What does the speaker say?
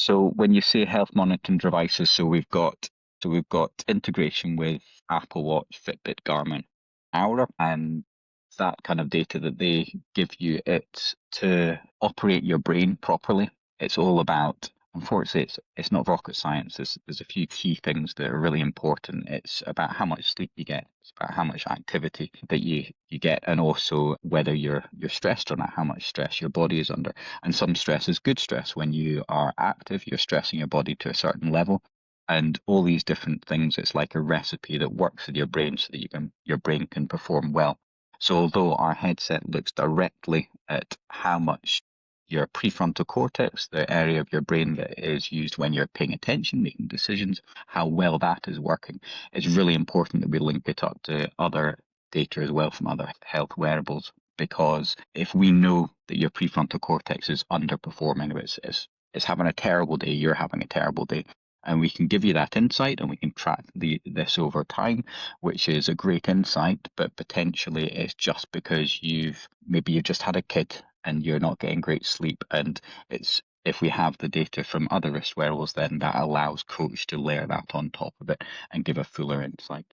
So when you say health monitoring devices, so we've got integration with Apple Watch, Fitbit, Garmin, Oura, and that kind of data that they give you, it's to operate your brain properly. It's all about, unfortunately, it's not rocket science. There's a few key things that are really important. It's about how much sleep you get. It's about how much activity that you get, and also whether you're stressed or not, how much stress your body is under. And some stress is good stress. When you are active, you're stressing your body to a certain level. And all these different things, it's like a recipe that works in your brain so that your brain can perform well. So although our headset looks directly at how much your prefrontal cortex, the area of your brain that is used when you're paying attention, making decisions, how well that is working, it's really important that we link it up to other data as well from other health wearables. Because if we know that your prefrontal cortex is underperforming, it's having a terrible day, you're having a terrible day, and we can give you that insight and we can track this over time, which is a great insight, but potentially it's just because you've just had a kid and you're not getting great sleep. And it's if we have the data from other wrist wearables, then that allows coach to layer that on top of it and give a fuller insight.